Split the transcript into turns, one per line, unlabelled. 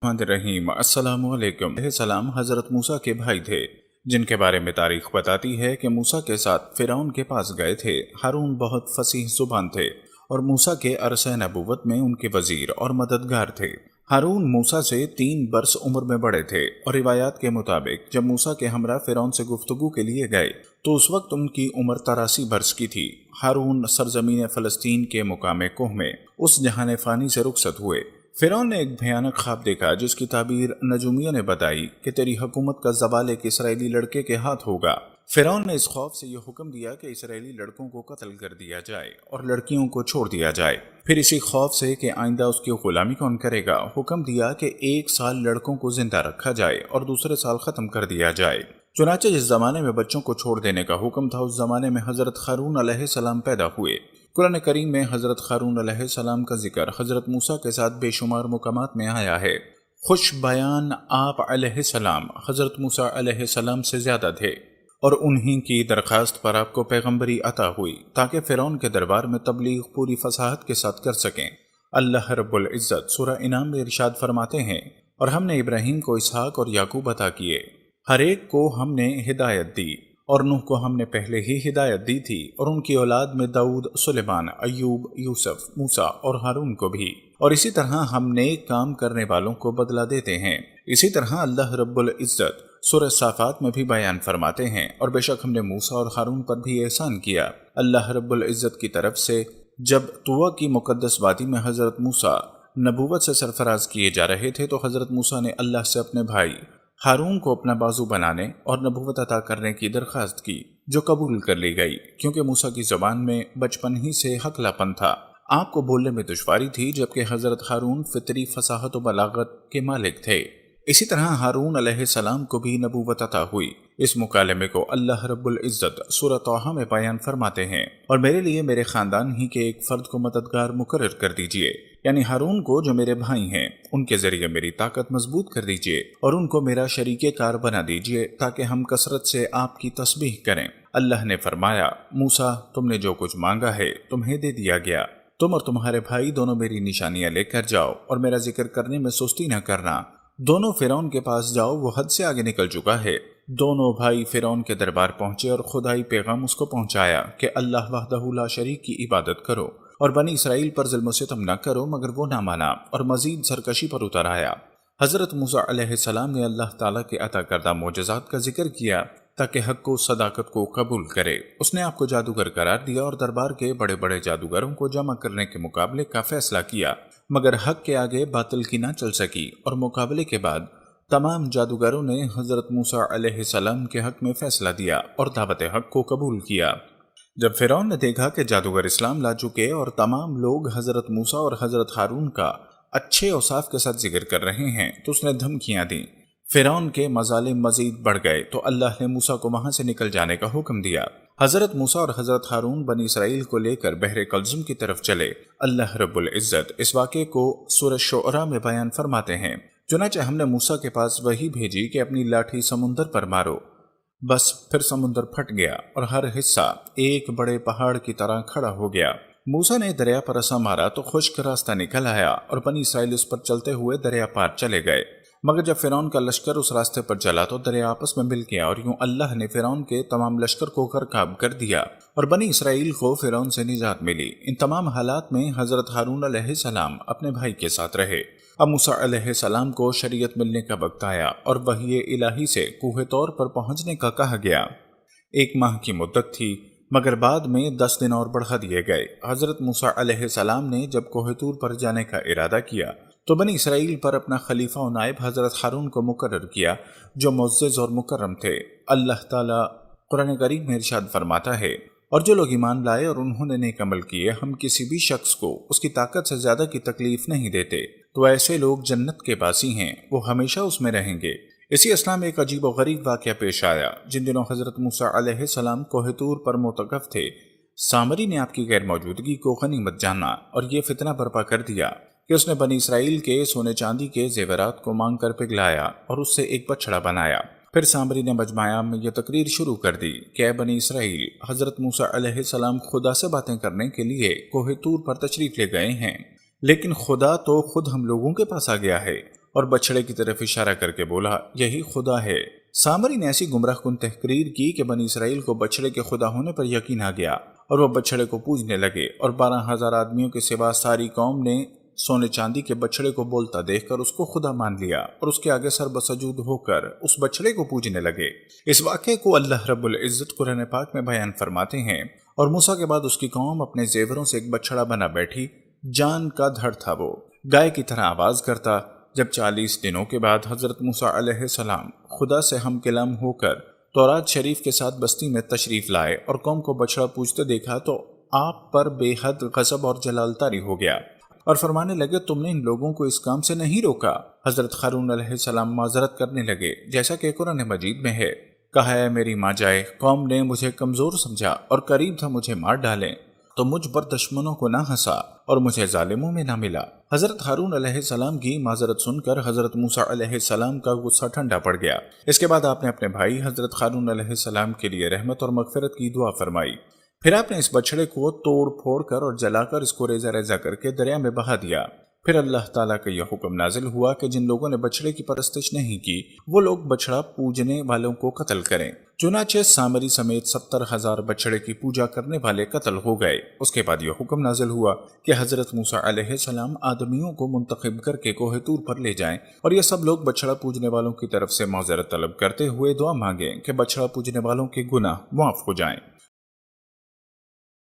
रहीम अस्सलाम वालेकुम। सलाम हज़रत मूसा के भाई थे, जिनके बारे में तारीख बताती है कि मूसा के साथ फ़िरौन के पास गए थे। हारून बहुत फसीह ज़ुबान थे और मूसा के अरसे नबूवत में उनके वज़ीर और मददगार थे। हारून मूसा से 3 बरस उम्र में बड़े थे और रिवायात के मुताबिक जब मूसा के हमरा फ़िरौन से गुफ्तगू के लिए गए तो उस वक्त उनकी उम्र 83 बरस की थी। हारून सरजमीन फ़लस्तीन के मुकाम कोह में उस जहान फ़ानी से रुखसत हुए। फ़िरौन ने एक भयानक ख्वाब देखा जिसकी ताबीर नजूमियों ने बताई कि तेरी हुकूमत का ज़वाल एक इसराइली लड़के के हाथ होगा। फ़िरौन ने इस खौफ से यह हुक्म दिया कि इसराइली लड़कों को कत्ल कर दिया जाए और लड़कियों को छोड़ दिया जाए। फिर इसी खौफ से कि आइंदा उसकी गुलामी कौन करेगा, हुक्म दिया कि 1 साल लड़कों को जिंदा रखा जाए और दूसरे साल ख़त्म कर दिया जाए। चुनाचे जिस ज़माने में बच्चों को छोड़ देने का हुक्म था, उस ज़माने में हज़रत हारून अलैहिस्सलाम पैदा हुए। कुरान करीम में हज़रत हारून अलैहिस्सलाम का जिक्र हज़रत मूसा के साथ बेशुमार मुकामात में आया है। खुश बयान आप अलैहिस्सलाम हज़रत मूसा अलैहिस्सलाम से ज़्यादा थे और उन्हीं की दरख्वास्त पर आपको पैगम्बरी अता हुई ताकि फ़िरौन के दरबार में तबलीग पूरी फसाहत के साथ कर सकें। अल्लाह रब्बुल इज़्ज़त सूरह इनाम में इरशाद फरमाते हैं, और हमने इब्राहीम को इसहाक और याकूब अता किए, हर एक को हमने हिदायत दी और नूह को हमने पहले ही हिदायत दी थी, और उनकी औलाद में दाऊद, सुलेमान, अय्यूब, यूसुफ, मूसा और हारून को भी। और इसी तरह हम नेक काम करने वालों को बदला देते हैं। इसी तरह अल्लाह रब्बुल इज़्ज़त सूरह साफ़ात में भी बयान फरमाते हैं, और बेशक हमने मूसा और हारून पर भी एहसान किया। अल्लाह रब्बुल इज़्ज़त की तरफ से जब तुवा की मुक़द्दस वादी में हज़रत मूसा नबूवत से सरफराज किए जा रहे थे तो हज़रत मूसा ने अल्लाह से अपने भाई हारून को अपना बाजू बनाने और नबूवत अता करने की दरख्वास्त की, जो कबूल कर ली गई, क्योंकि मूसा की ज़बान में बचपन ही से हकलापन था। आपको बोलने में दुश्वारी थी, जबकि हज़रत हारून फितरी फसाहत व बलागत के मालिक थे। इसी तरह हारून अलैहिस्सलाम को भी नबूवत अता हुई। इस मुकालमे को अल्लाह रब्बुल इज़्ज़त सूरह तौहा में बयान फरमाते हैं, और मेरे लिए मेरे ख़ानदान ही के एक फ़र्द को मददगार मुकर्रर कर दीजिए, यानी हारून को जो मेरे भाई हैं, उनके ज़रिए मेरी ताकत मजबूत कर दीजिए और उनको मेरा शरीके कार बना दीजिए ताकि हम कसरत से आपकी तस्बीह करें। अल्लाह ने फरमाया, मूसा तुमने जो कुछ मांगा है तुम्हें दे दिया गया। तुम और तुम्हारे भाई दोनों मेरी निशानियां लेकर जाओ और मेरा जिक्र करने में सुस्ती न करना। दोनों फ़िरौन के पास जाओ, वो हद से आगे निकल चुका है। दोनों भाई फ़िरौन के दरबार पहुंचे और खुदाई पैगाम उसको पहुंचाया कि अल्लाह वहदहू ला शरीक की इबादत करो और बनी इसराइल पर ज़ुल्म सितम न करो, मगर वो ना माना और मजीद सरकशी पर उतर आया। हज़रत मूसा अलैहिस्सलाम ने अल्लाह ताला के अता करदा मोजज़ात का जिक्र किया ताकि हक को सदाकत को कबूल करे। उसने आपको जादूगर करार दिया और दरबार के बड़े बड़े जादूगरों को जमा करने के मुकाबले का फैसला किया, मगर हक के आगे बातिल की ना चल सकी, और मुकाबले के बाद तमाम जादूगरों ने हज़रत मूसा अलैहिस्सलाम के हक में फैसला दिया और दावत हक को कबूल किया। जब फ़िरौन ने देखा कि जादूगर इस्लाम ला चुके और तमाम लोग हज़रत मूसा और हज़रत हारून का अच्छे औसाफ के साथ जिक्र कर रहे हैं तो उसने धमकियां दी। फ़िरौन के मज़ालिम मज़ीद बढ़ गए तो अल्लाह ने मूसा को वहां से निकल जाने का हुक्म दिया। हज़रत मूसा और हज़रत हारून बनी इसराइल को लेकर बहरे कल्ज़ुम की तरफ चले। अल्लाह रब्बुल इज़्ज़त इस वाक़े को सूरह शुअरा में बयान फरमाते हैं, चुनांचे हमने मूसा के पास वही भेजी कि अपनी लाठी समुंदर पर मारो। बस फिर समुंदर फट गया और हर हिस्सा एक बड़े पहाड़ की तरह खड़ा हो गया। मूसा ने दरिया पर रसा मारा तो खुश्क रास्ता निकल आया और बनी इसराइल उस पर चलते हुए दरिया पार चले गए। मगर जब फ़िरौन का लश्कर उस रास्ते पर चला तो दरिया आपस में मिल गया और यूं अल्लाह ने फ़िरौन के तमाम लश्कर को गर्काब कर दिया और बनी इसराइल को फ़िरौन से निजात मिली। इन तमाम हालात में हज़रत हारून अलैहिस्सलाम अपने भाई के साथ रहे। अब मूसा अलैहिस्सलाम को शरीयत मिलने का वक्त आया और वही इलाही से कोहे तौर पर पहुंचने का कहा गया। 1 माह की मुद्दत थी, मगर बाद में 10 दिन और बढ़ा दिए गए। हज़रत मूसा अलैहिस्सलाम ने जब कोहे तूर पर जाने का इरादा किया तो बनी इसराइल पर अपना खलीफा और नायब हज़रत हारून को मुकर्रर किया, जो मुअज़्ज़ज़ और मुकर्रम थे। अल्लाह ताला कुरान करीम में इरशाद फरमाता है, और जो लोग ईमान लाए और उन्होंने नेक अमल किए, हम किसी भी शख्स को उसकी ताकत से ज़्यादा की तकलीफ नहीं देते, तो ऐसे लोग जन्नत के बासी हैं, वो हमेशा उसमें रहेंगे। इसी असला में एक अजीब व गरीब वाक़या पेश आया। जिन दिनों हज़रत मूसा अलैहिस्सलाम कोहे तूर पर मोतकफ़ थे, सामरी ने आपकी गैर मौजूदगी को गनीमत जाना और ये फितना बर्पा कर दिया कि उसने बनी इसराइल के सोने चांदी के जेवरात को मांग कर पिघलाया और उससे एक बछड़ा बनाया। फिर सामरी ने मजमाया में यह तकरीर शुरू कर दी कि ऐ बनी इसराइल, हज़रत मूसा अलैहिस्सलाम खुदा से बातें करने के लिए कोहे तूर पर तशरीफ़ ले गए हैं, लेकिन खुदा तो खुद हम लोगों के पास आ गया है اور بچڑے کی طرف اشارہ کر کے بولا، یہی خدا ہے۔ سامری نے ایسی گمراہ کن تحقیر کی کہ بنی اسرائیل کو بچڑے کے خدا ہونے پر یقین آ گیا اور وہ بچڑے کو پوجنے لگے، اور 12,000 آدمیوں کے سوا ساری قوم نے سونے چاندی کے بچڑے کو بولتا دیکھ کر اس کو خدا مان لیا اور اس کے آگے سر بسجود ہو کر اس بچڑے کو پوجنے لگے۔ اس واقعے کو اللہ رب العزت قرآن پاک میں بیان فرماتے ہیں، اور موسیٰ کے بعد اس کی قوم اپنے زیوروں سے ایک بچڑا بنا بیٹھی، جان کا دھڑ تھا، وہ گائے کی طرح آواز کرتا۔ جب 40 دنوں کے بعد حضرت موسیٰ علیہ السلام خدا سے ہم کلام ہو کر تورات شریف کے ساتھ بستی میں تشریف لائے اور قوم کو بچڑا پوجتے دیکھا تو آپ پر بے حد غضب اور جلال طاری ہو گیا اور فرمانے لگے، تم نے ان لوگوں کو اس کام سے نہیں روکا۔ حضرت ہارون علیہ السلام معذرت کرنے لگے، جیسا کہ قرآن مجید میں ہے، کہا ہے میری ماں جائے، قوم نے مجھے کمزور سمجھا اور قریب تھا مجھے مار ڈالیں، تو مجھ پر دشمنوں کو نہ ہنسا اور مجھے ظالموں میں نہ ملا۔ حضرت ہارون علیہ السلام کی معذرت سن کر حضرت موسیٰ علیہ السلام کا غصہ ٹھنڈا پڑ گیا۔ اس کے بعد آپ نے اپنے بھائی حضرت ہارون علیہ السلام کے لیے رحمت اور مغفرت کی دعا فرمائی۔ پھر آپ نے اس بچڑے کو توڑ پھوڑ کر اور جلا کر اس کو ریزہ ریزہ کر کے دریا میں بہا دیا۔ پھر اللہ تعالیٰ کا یہ حکم نازل ہوا کہ جن لوگوں نے بچڑے کی پرستش نہیں کی وہ لوگ بچڑا پوجنے والوں کو قتل کریں۔ چنانچہ سامری سمیت 70,000 بچڑے کی پوجا کرنے والے قتل ہو گئے۔ اس کے بعد یہ حکم نازل ہوا کہ حضرت موسیٰ علیہ السلام آدمیوں کو منتخب کر کے کوہ طور پر لے جائیں اور یہ سب لوگ بچڑا پوجنے والوں کی طرف سے معذرت طلب کرتے ہوئے دعا مانگیں کہ بچڑا پوجنے والوں کے گناہ معاف ہو جائیں۔